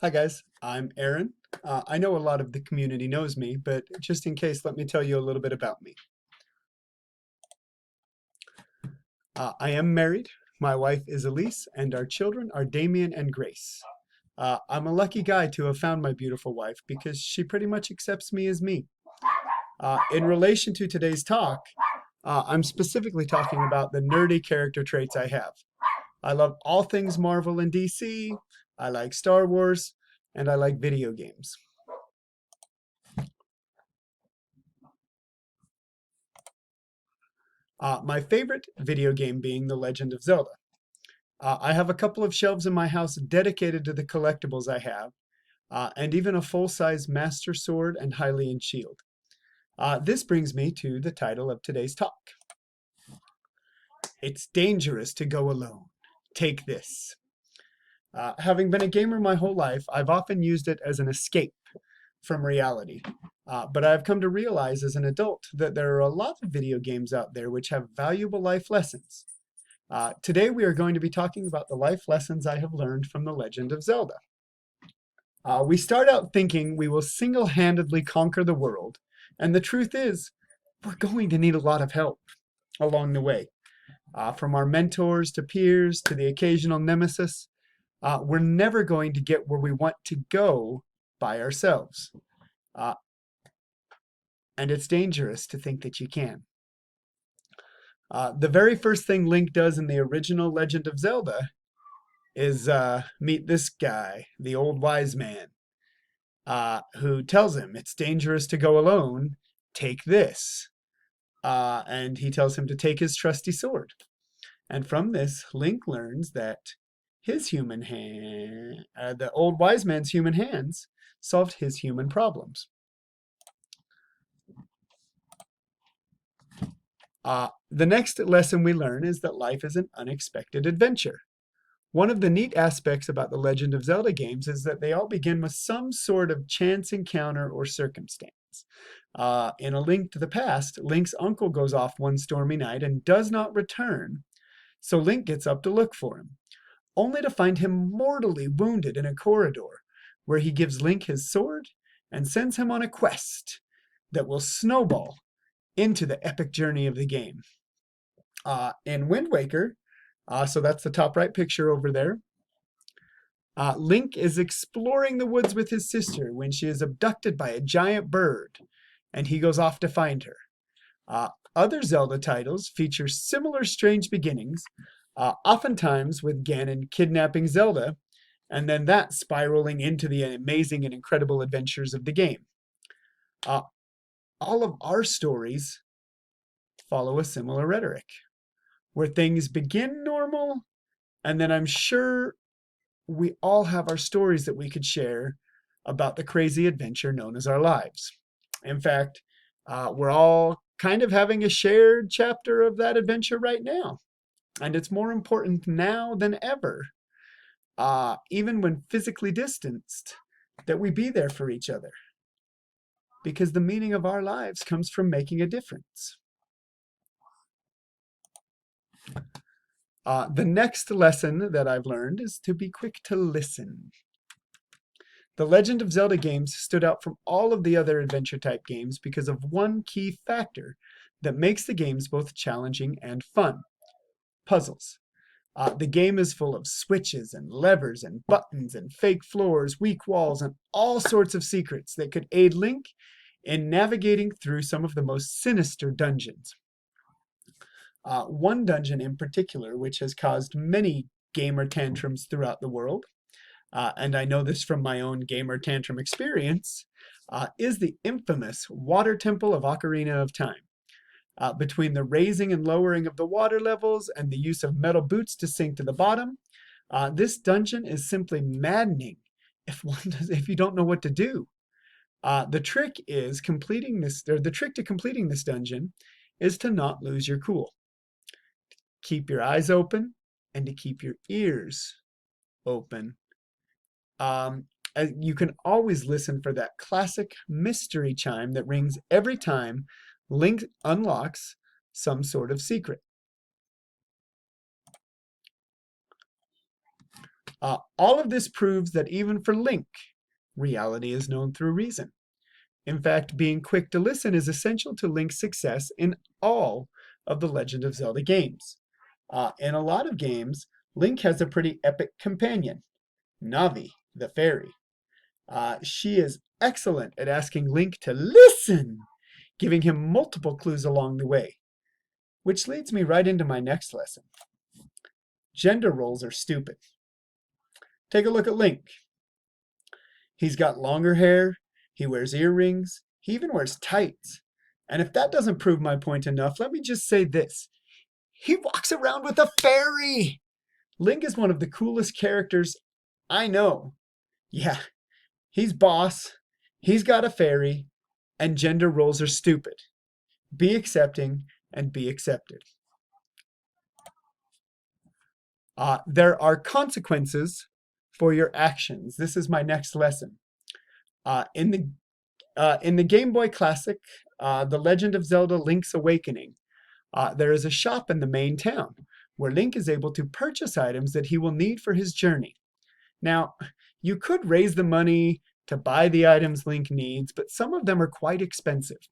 Hi guys, I'm Aaron. I know a lot of the community knows me, but just in case, let me tell you a little bit about me. I am married. My wife is Elise, and our children are Damien and Grace. I'm a lucky guy to have found my beautiful wife because she pretty much accepts me as me. In relation to today's talk, I'm specifically talking about the nerdy character traits I have. I love all things Marvel and DC, I like Star Wars, and I like video games. My favorite video game being The Legend of Zelda. I have a couple of shelves in my house dedicated to the collectibles I have, and even a full-size Master Sword and Hylian shield. This brings me to the title of today's talk. It's dangerous to go alone. Take this. Having been a gamer my whole life, I've often used it as an escape from reality. But I've come to realize as an adult that there are a lot of video games out there which have valuable life lessons. Today we are going to be talking about the life lessons I have learned from The Legend of Zelda. We start out thinking we will single-handedly conquer the world, and the truth is, we're going to need a lot of help along the way. From our mentors to peers to the occasional nemesis, we're never going to get where we want to go by ourselves. And it's dangerous to think that you can. The very first thing Link does in the original Legend of Zelda is meet this guy, the old wise man, who tells him it's dangerous to go alone, take this. And he tells him to take his trusty sword. And from this, Link learns that his human hand, the old wise man's human hands, solved his human problems. The next lesson we learn is that life is an unexpected adventure. One of the neat aspects about the Legend of Zelda games is that they all begin with some sort of chance encounter or circumstance. In A Link to the Past, Link's uncle goes off one stormy night and does not return, so Link gets up to look for him, only to find him mortally wounded in a corridor, where he gives Link his sword and sends him on a quest that will snowball into the epic journey of the game. In Wind Waker, so that's the top right picture over there, Link is exploring the woods with his sister when she is abducted by a giant bird, and he goes off to find her. Other Zelda titles feature similar strange beginnings, oftentimes with Ganon kidnapping Zelda, and then that spiraling into the amazing and incredible adventures of the game. All of our stories follow a similar rhetoric, where things begin normal, and then I'm sure we all have our stories that we could share about the crazy adventure known as our lives. In fact, we're all kind of having a shared chapter of that adventure right now. And it's more important now than ever, even when physically distanced, that we be there for each other. Because the meaning of our lives comes from making a difference. The next lesson that I've learned is to be quick to listen. The Legend of Zelda games stood out from all of the other adventure-type games because of one key factor that makes the games both challenging and fun: puzzles. The game is full of switches and levers and buttons and fake floors, weak walls, and all sorts of secrets that could aid Link in navigating through some of the most sinister dungeons. One dungeon in particular, which has caused many gamer tantrums throughout the world, and I know this from my own gamer tantrum experience, is the infamous Water Temple of Ocarina of Time. Between the raising and lowering of the water levels and the use of metal boots to sink to the bottom, this dungeon is simply maddening if you don't know what to do. The trick to completing this dungeon is to not lose your cool. Keep your eyes open and to keep your ears open. You can always listen for that classic mystery chime that rings every time Link unlocks some sort of secret. All of this proves that even for Link, reality is known through reason. In fact, being quick to listen is essential to Link's success in all of the Legend of Zelda games. In a lot of games, Link has a pretty epic companion, Navi the Fairy. She is excellent at asking Link to listen, giving him multiple clues along the way. Which leads me right into my next lesson. Gender roles are stupid. Take a look at Link. He's got longer hair, he wears earrings, he even wears tights. And if that doesn't prove my point enough, let me just say this. He walks around with a fairy! Link is one of the coolest characters I know. Yeah, he's boss, he's got a fairy, and gender roles are stupid. Be accepting and be accepted. There are consequences for your actions. This is my next lesson. In the Game Boy Classic, The Legend of Zelda Link's Awakening, there is a shop in the main town where Link is able to purchase items that he will need for his journey. Now, you could raise the money to buy the items Link needs, but some of them are quite expensive.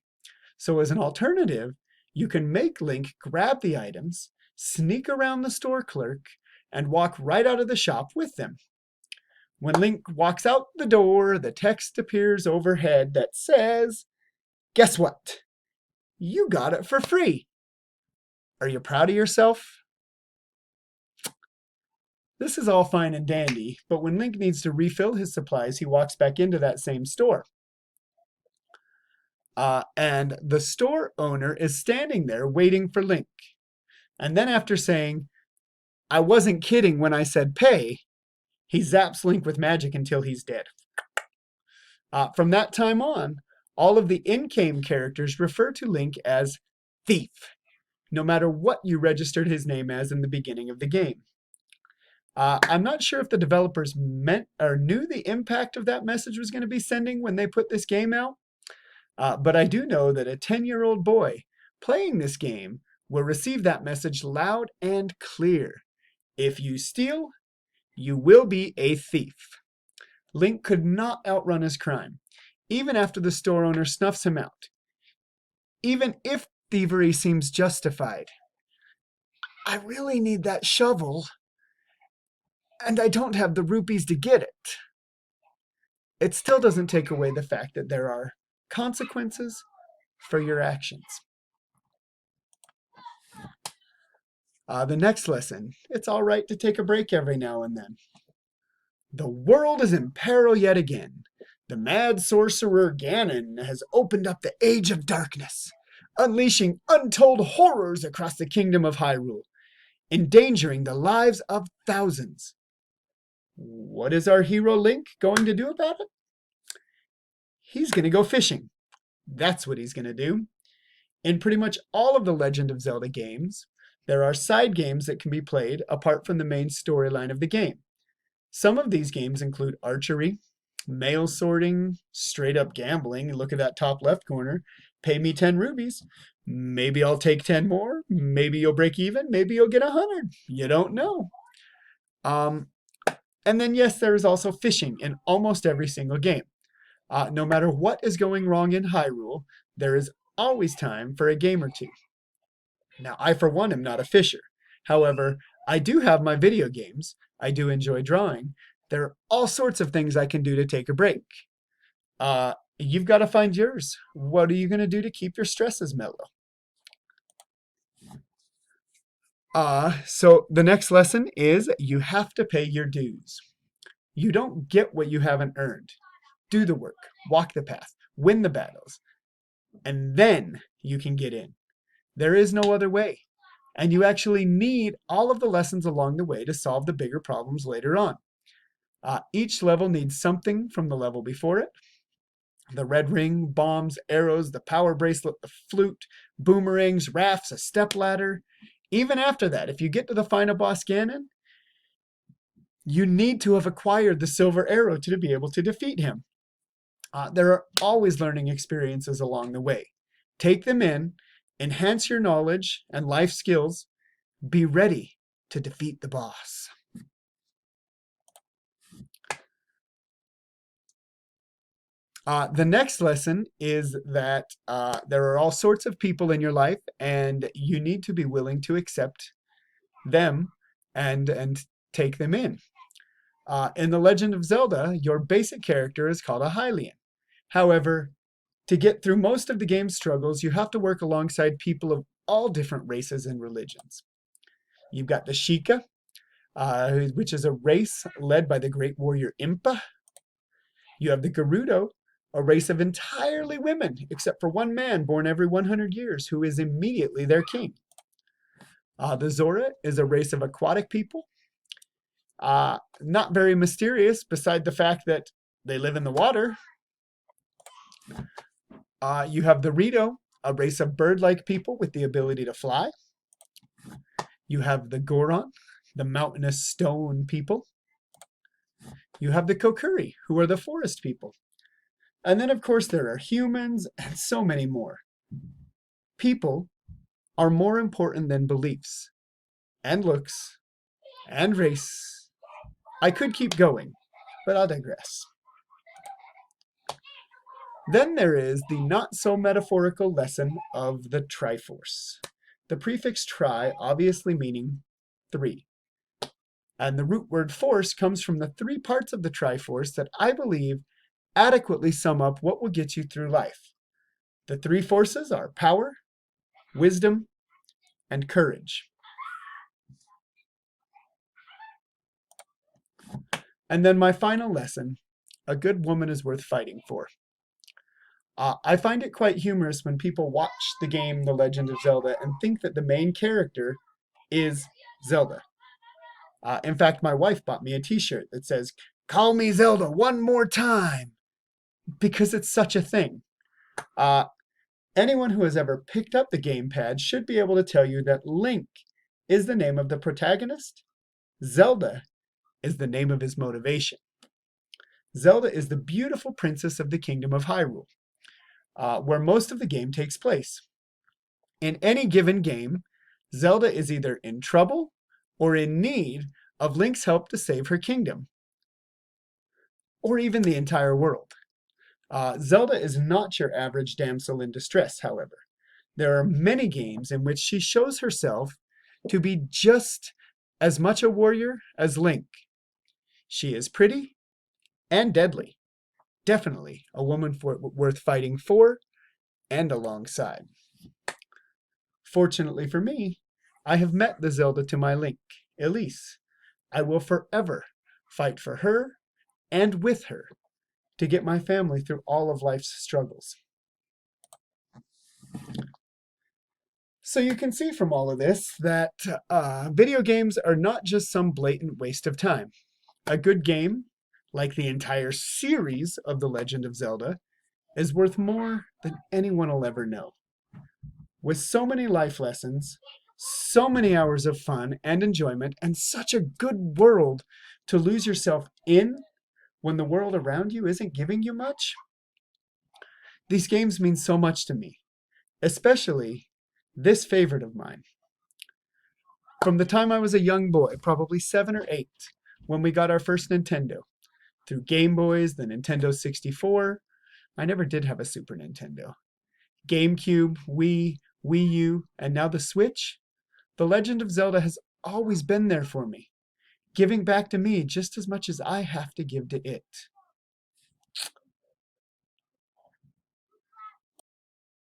So as an alternative, you can make Link grab the items, sneak around the store clerk, and walk right out of the shop with them. When Link walks out the door, the text appears overhead that says, "Guess what? You got it for free. Are you proud of yourself?" This is all fine and dandy, but when Link needs to refill his supplies, he walks back into that same store. And the store owner is standing there waiting for Link. And then after saying, "I wasn't kidding when I said pay," he zaps Link with magic until he's dead. From that time on, all of the in-game characters refer to Link as Thief, no matter what you registered his name as in the beginning of the game. I'm not sure if the developers meant or knew the impact of that message was going to be sending when they put this game out, but I do know that a 10-year-old boy playing this game will receive that message loud and clear. If you steal, you will be a thief. Link could not outrun his crime, even after the store owner snuffs him out. Even if thievery seems justified. I really need that shovel, and I don't have the rupees to get it. It still doesn't take away the fact that there are consequences for your actions. The next lesson, it's all right to take a break every now and then. The world is in peril yet again. The mad sorcerer Ganon has opened up the Age of Darkness, unleashing untold horrors across the kingdom of Hyrule, endangering the lives of thousands. What is our hero Link going to do about it? He's going to go fishing. That's what he's going to do. In pretty much all of the Legend of Zelda games, there are side games that can be played apart from the main storyline of the game. Some of these games include archery, mail sorting, straight up gambling. Look at that top left corner. Pay me 10 rubies. Maybe I'll take 10 more. Maybe you'll break even. Maybe you'll get 100. You don't know. And then, yes, there is also fishing in almost every single game. No matter what is going wrong in Hyrule, there is always time for a game or two. Now, I, for one, am not a fisher. However, I do have my video games. I do enjoy drawing. There are all sorts of things I can do to take a break. You've got to find yours. What are you going to do to keep your stresses mellow? So the next lesson is you have to pay your dues. You don't get what you haven't earned. Do the work, walk the path, win the battles, and then you can get in. There is no other way. And you actually need all of the lessons along the way to solve the bigger problems later on. Each level needs something from the level before it. The red ring, bombs, arrows, the power bracelet, the flute, boomerangs, rafts, a step ladder. Even after that, if you get to the final boss Ganon, you need to have acquired the silver arrow to be able to defeat him. There are always learning experiences along the way. Take them in, enhance your knowledge and life skills. Be ready to defeat the boss. The next lesson is that there are all sorts of people in your life, and you need to be willing to accept them and take them in. In The Legend of Zelda, your basic character is called a Hylian. However, to get through most of the game's struggles, you have to work alongside people of all different races and religions. You've got the Sheikah, which is a race led by the great warrior Impa. You have the Gerudo, a race of entirely women, except for one man born every 100 years, who is immediately their king. The Zora is a race of aquatic people, not very mysterious, beside the fact that they live in the water. You have the Rito, a race of bird-like people with the ability to fly. You have the Goron, the mountainous stone people. You have the Kokiri, who are the forest people. And then, of course, there are humans and so many more. People are more important than beliefs and looks and race. I could keep going, but I'll digress. Then there is the not-so-metaphorical lesson of the Triforce. The prefix tri obviously meaning three. And the root word force comes from the three parts of the Triforce that I believe adequately sum up what will get you through life. The three forces are power, wisdom, and courage. And then my final lesson, a good woman is worth fighting for. I find it quite humorous when people watch the game The Legend of Zelda and think that the main character is Zelda. In fact, my wife bought me a t-shirt that says, "Call me Zelda one more time," because it's such a thing. Anyone who has ever picked up the gamepad should be able to tell you that Link is the name of the protagonist. Zelda is the name of his motivation. Zelda is the beautiful princess of the Kingdom of Hyrule, where most of the game takes place. In any given game, Zelda is either in trouble or in need of Link's help to save her kingdom, or even the entire world. Zelda is not your average damsel in distress, however. There are many games in which she shows herself to be just as much a warrior as Link. She is pretty and deadly. Definitely a woman worth fighting for and alongside. Fortunately for me, I have met the Zelda to my Link, Elise. I will forever fight for her and with her to get my family through all of life's struggles. So you can see from all of this that video games are not just some blatant waste of time. A good game, like the entire series of The Legend of Zelda, is worth more than anyone will ever know. With so many life lessons, so many hours of fun and enjoyment, and such a good world to lose yourself in when the world around you isn't giving you much. These games mean so much to me, especially this favorite of mine. From the time I was a young boy, probably 7 or 8, when we got our first Nintendo, through Game Boys, the Nintendo 64, I never did have a Super Nintendo, GameCube, Wii, Wii U, and now the Switch, The Legend of Zelda has always been there for me, giving back to me just as much as I have to give to it.